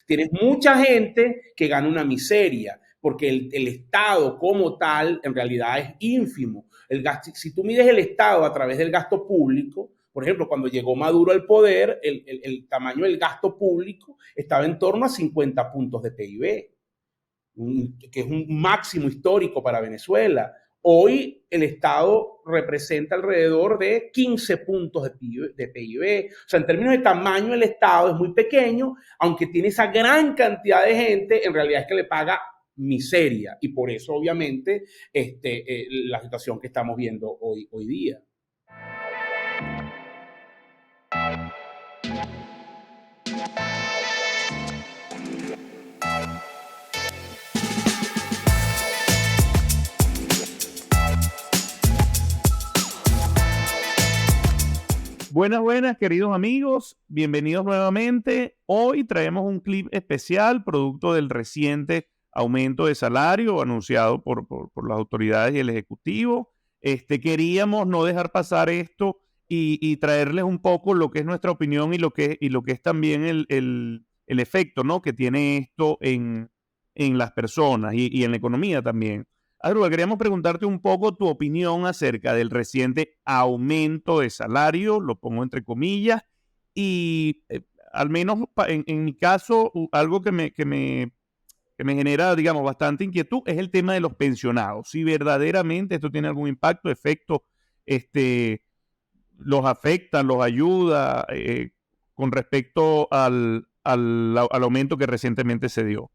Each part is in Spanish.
tienes mucha gente que gana una miseria, porque el Estado como tal en realidad es ínfimo. Si tú mides el Estado a través del gasto público, por ejemplo, cuando llegó Maduro al poder, el tamaño del gasto público estaba en torno a 50 puntos de PIB, que es un máximo histórico para Venezuela. Hoy el Estado representa alrededor de 15 puntos de PIB. O sea, en términos de tamaño, el Estado es muy pequeño, aunque tiene esa gran cantidad de gente, en realidad es que le paga miseria. Y por eso, obviamente, la situación que estamos viendo hoy día. Buenas, buenas, queridos amigos. Bienvenidos nuevamente. Hoy traemos un clip especial producto del reciente aumento de salario anunciado por las autoridades y el Ejecutivo. Queríamos no dejar pasar esto y traerles un poco lo que es nuestra opinión y lo que es también el efecto, ¿no?, que tiene esto en las personas y en la economía también. Adruga, queríamos preguntarte un poco tu opinión acerca del reciente aumento de salario, lo pongo entre comillas, y al menos en mi caso, algo que me genera, digamos, bastante inquietud es el tema de los pensionados. Si verdaderamente esto tiene algún impacto, efecto, los afecta, los ayuda con respecto al aumento que recientemente se dio.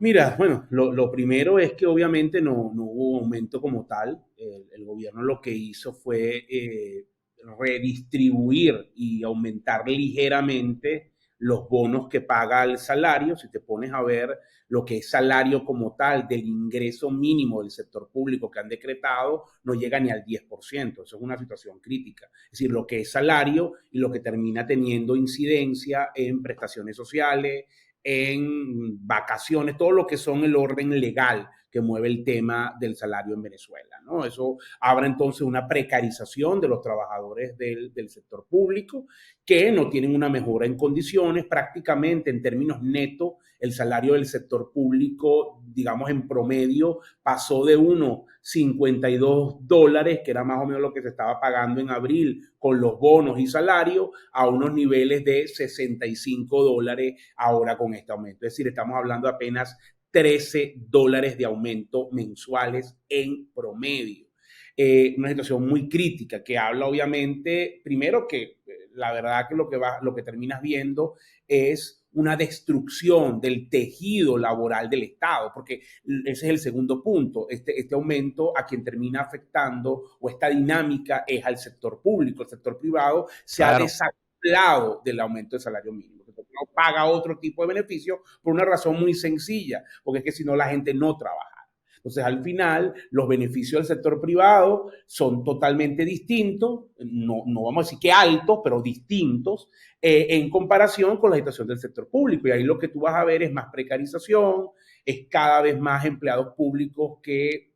Mira, bueno, lo primero es que obviamente no hubo aumento como tal. El gobierno lo que hizo fue redistribuir y aumentar ligeramente los bonos que paga el salario. Si te pones a ver lo que es salario como tal del ingreso mínimo del sector público que han decretado, no llega ni al 10%. Eso es una situación crítica. Es decir, lo que es salario y lo que termina teniendo incidencia en prestaciones sociales, en vacaciones, todo lo que son el orden legal que mueve el tema del salario en Venezuela, ¿no? Eso abre entonces una precarización de los trabajadores del sector público que no tienen una mejora en condiciones. Prácticamente en términos netos, el salario del sector público, digamos en promedio, pasó de $52, que era más o menos lo que se estaba pagando en abril con los bonos y salarios, a unos niveles de $65 ahora con este aumento. Es decir, estamos hablando de apenas $13 de aumento mensuales en promedio. Una situación muy crítica que habla obviamente, primero que la verdad que lo que terminas viendo es una destrucción del tejido laboral del Estado, porque ese es el segundo punto. Este aumento a quien termina afectando, o esta dinámica, es al sector público. El sector privado se ha desacoplado del aumento del salario mínimo. No paga otro tipo de beneficio por una razón muy sencilla, porque es que si no la gente no trabaja. Entonces, al final, los beneficios del sector privado son totalmente distintos, no vamos a decir que altos, pero distintos, en comparación con la situación del sector público. Y ahí lo que tú vas a ver es más precarización, es cada vez más empleados públicos que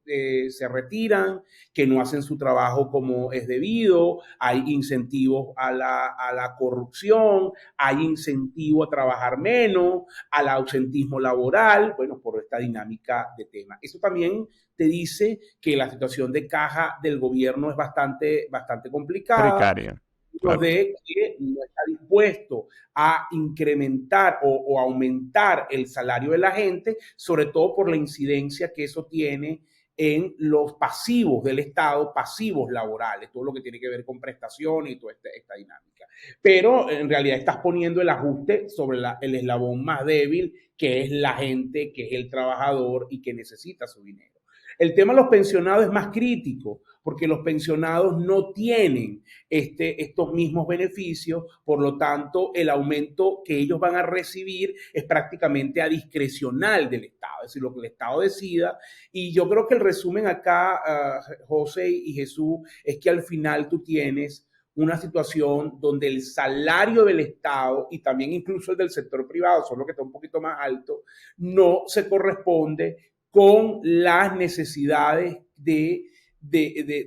se retiran, que no hacen su trabajo como es debido, hay incentivos a la corrupción, hay incentivo a trabajar menos, al ausentismo laboral, bueno, por esta dinámica de tema. Eso también te dice que la situación de caja del gobierno es bastante complicada. Precaria. Claro. De que no está dispuesto a incrementar o aumentar el salario de la gente, sobre todo por la incidencia que eso tiene en los pasivos del Estado, pasivos laborales, todo lo que tiene que ver con prestaciones y toda esta dinámica. Pero en realidad estás poniendo el ajuste sobre el eslabón más débil, que es la gente, que es el trabajador y que necesita su dinero. El tema de los pensionados es más crítico, porque los pensionados no tienen estos mismos beneficios, por lo tanto, el aumento que ellos van a recibir es prácticamente a discrecional del Estado, es decir, lo que el Estado decida. Y yo creo que el resumen acá, José y Jesús, es que al final tú tienes una situación donde el salario del Estado y también incluso el del sector privado, solo que está un poquito más alto, no se corresponde con las necesidades de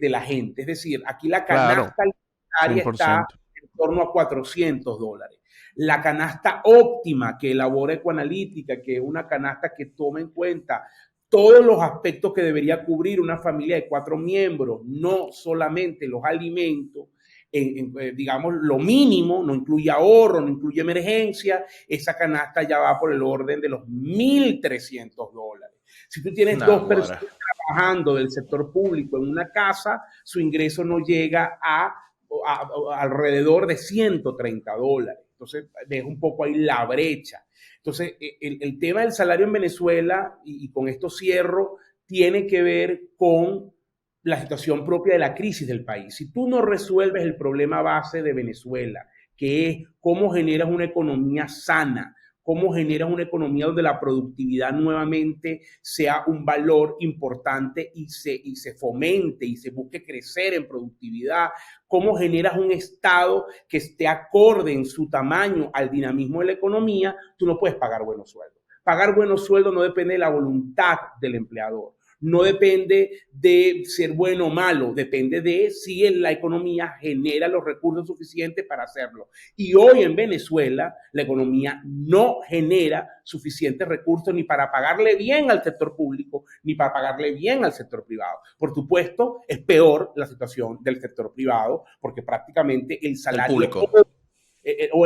la gente. Es decir, aquí la canasta alimentaria está en torno a $400. La canasta óptima que elabora Ecoanalítica, que es una canasta que toma en cuenta todos los aspectos que debería cubrir una familia de 4 miembros, no solamente los alimentos, digamos, lo mínimo, no incluye ahorro, no incluye emergencia, esa canasta ya va por el orden de los $1,300. Si tú tienes dos personas trabajando del sector público en una casa, su ingreso no llega a alrededor de $130. Entonces, ves un poco ahí la brecha. Entonces, el tema del salario en Venezuela, y con esto cierro, tiene que ver con la situación propia de la crisis del país. Si tú no resuelves el problema base de Venezuela, que es cómo generas una economía sana, cómo generas una economía donde la productividad nuevamente sea un valor importante y se fomente y se busque crecer en productividad, cómo generas un Estado que esté acorde en su tamaño al dinamismo de la economía, tú no puedes pagar buenos sueldos. Pagar buenos sueldos no depende de la voluntad del empleador. No depende de ser bueno o malo, depende de si la economía genera los recursos suficientes para hacerlo. Y hoy en Venezuela la economía no genera suficientes recursos ni para pagarle bien al sector público, ni para pagarle bien al sector privado. Por supuesto, es peor la situación del sector privado, porque prácticamente el salario... El público.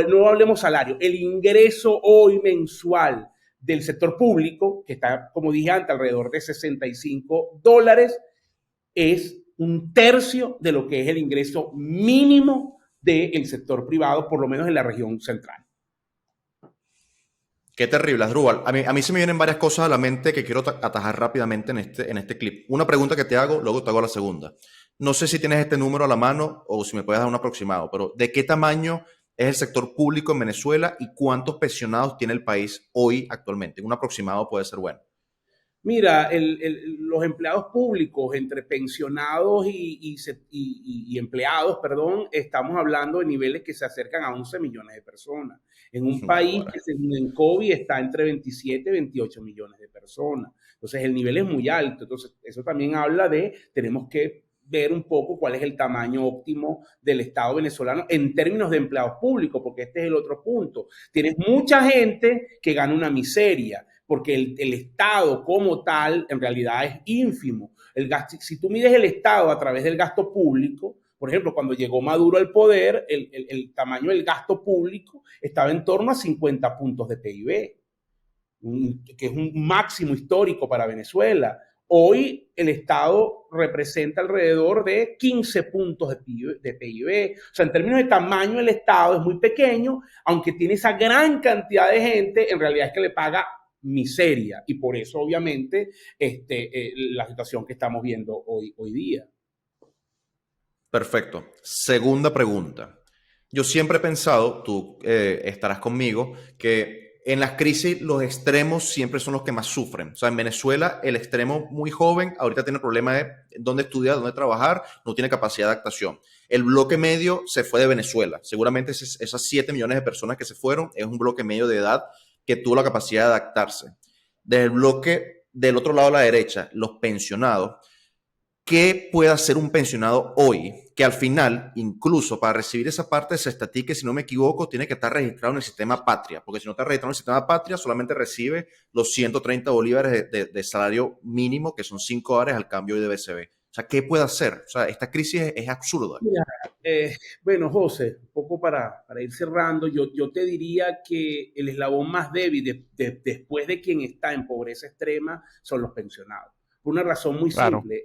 No hablemos salario, el ingreso hoy mensual del sector público, que está, como dije antes, alrededor de $65, es un tercio de lo que es el ingreso mínimo del sector privado, por lo menos en la región central. Qué terrible, Asdrúbal. A mí se me vienen varias cosas a la mente que quiero atajar rápidamente en este clip. Una pregunta que te hago, luego te hago la segunda. No sé si tienes este número a la mano o si me puedes dar un aproximado, pero ¿de qué tamaño es el sector público en Venezuela y cuántos pensionados tiene el país hoy actualmente? Un aproximado puede ser bueno. Mira, los empleados públicos, entre pensionados y empleados, estamos hablando de niveles que se acercan a 11 millones de personas. En un país que según el COVID está entre 27 y 28 millones de personas. Entonces, el nivel es muy alto. Entonces, eso también habla de, tenemos que ver un poco cuál es el tamaño óptimo del Estado venezolano en términos de empleados públicos, porque este es el otro punto. Tienes mucha gente que gana una miseria, porque el Estado como tal en realidad es ínfimo. Si tú mides el Estado a través del gasto público, por ejemplo, cuando llegó Maduro al poder, el tamaño del gasto público estaba en torno a 50 puntos de PIB, que es un máximo histórico para Venezuela. Hoy el Estado representa alrededor de 15 puntos de PIB. O sea, en términos de tamaño, el Estado es muy pequeño, aunque tiene esa gran cantidad de gente, en realidad es que le paga miseria. Y por eso, obviamente, la situación que estamos viendo hoy día. Perfecto. Segunda pregunta. Yo siempre he pensado, tú estarás conmigo, que en las crisis los extremos siempre son los que más sufren. O sea, en Venezuela el extremo muy joven ahorita tiene el problema de dónde estudiar, dónde trabajar, no tiene capacidad de adaptación. El bloque medio se fue de Venezuela. Seguramente esas 7 millones de personas que se fueron es un bloque medio de edad que tuvo la capacidad de adaptarse. Desde el bloque del otro lado a la derecha, los pensionados. ¿Qué puede hacer un pensionado hoy? Que al final, incluso para recibir esa parte de Cestatique, si no me equivoco, tiene que estar registrado en el sistema Patria, porque si no está registrado en el sistema Patria, solamente recibe los 130 bolívares de salario mínimo, que son $5 al cambio de BCB. O sea, ¿qué puede hacer? O sea, esta crisis es absurda. Mira, bueno, José, un poco para ir cerrando, yo te diría que el eslabón más débil después de quien está en pobreza extrema son los pensionados. Por una razón muy simple.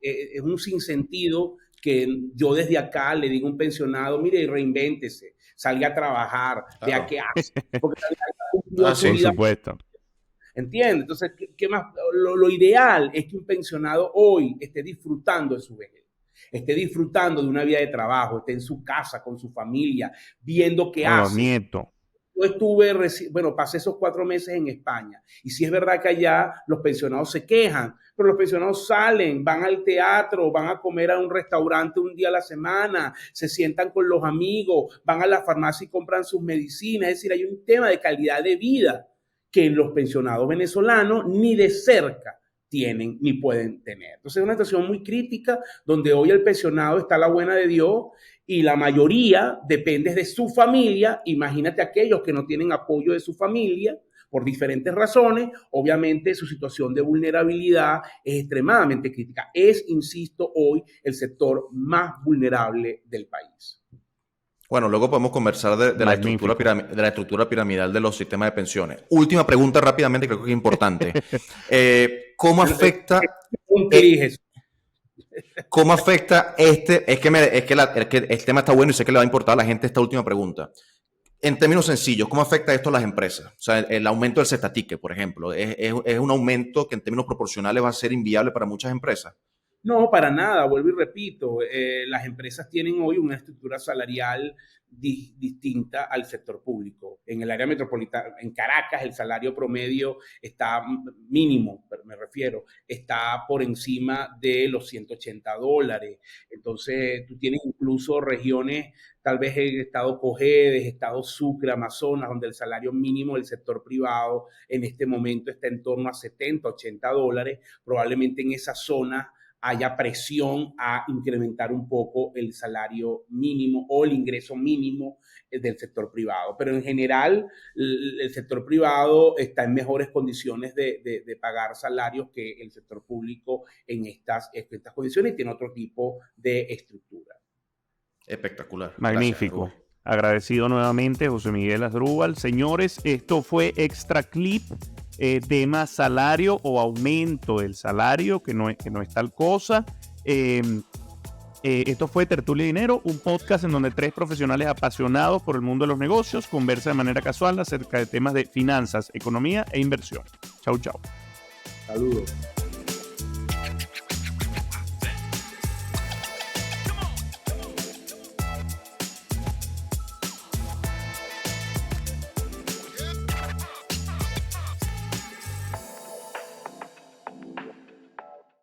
Es un sinsentido que yo desde acá le digo a un pensionado, mire, reinvéntese, salga a trabajar, vea qué hace. Porque por supuesto. ¿Entiendes? Entonces, ¿qué más? Lo ideal es que un pensionado hoy esté disfrutando de su vejez, esté disfrutando de una vida de trabajo, esté en su casa con su familia, viendo qué hace. Los nietos. Yo pasé esos 4 meses en España y sí es verdad que allá los pensionados se quejan, pero los pensionados salen, van al teatro, van a comer a un restaurante un día a la semana, se sientan con los amigos, van a la farmacia y compran sus medicinas. Es decir, hay un tema de calidad de vida que los pensionados venezolanos ni de cerca tienen ni pueden tener. Entonces es una situación muy crítica donde hoy el pensionado está a la buena de Dios y la mayoría depende de su familia. Imagínate aquellos que no tienen apoyo de su familia por diferentes razones. Obviamente su situación de vulnerabilidad es extremadamente crítica. Es, insisto, hoy el sector más vulnerable del país. Bueno, luego podemos conversar de la estructura piramidal de los sistemas de pensiones. Última pregunta rápidamente, creo que es importante. ¿Cómo afecta... ¿Cómo afecta este? Es que el tema está bueno y sé que le va a importar a la gente esta última pregunta. En términos sencillos, ¿cómo afecta esto a las empresas? O sea, el aumento del Z-Ticket, por ejemplo, ¿es un aumento que en términos proporcionales va a ser inviable para muchas empresas? No, para nada, vuelvo y repito, las empresas tienen hoy una estructura salarial distinta al sector público. En el área metropolitana, en Caracas, el salario promedio está mínimo, me refiero, está por encima de los $180. Entonces, tú tienes incluso regiones, tal vez en el estado Cojedes, estado Sucre, Amazonas, donde el salario mínimo del sector privado en este momento está en torno a $70, $80. Probablemente en esa zona haya presión a incrementar un poco el salario mínimo o el ingreso mínimo del sector privado. Pero en general, el sector privado está en mejores condiciones de pagar salarios que el sector público en estas condiciones y tiene otro tipo de estructura. Espectacular. Magnífico. Gracias, agradecido nuevamente, José Miguel Asdrúbal. Señores, esto fue Extra Clip. Tema salario o aumento del salario, que no es tal cosa. Esto fue Tertulia y Dinero, un podcast en donde 3 profesionales apasionados por el mundo de los negocios conversan de manera casual acerca de temas de finanzas, economía e inversión. Chau, chau. Saludos.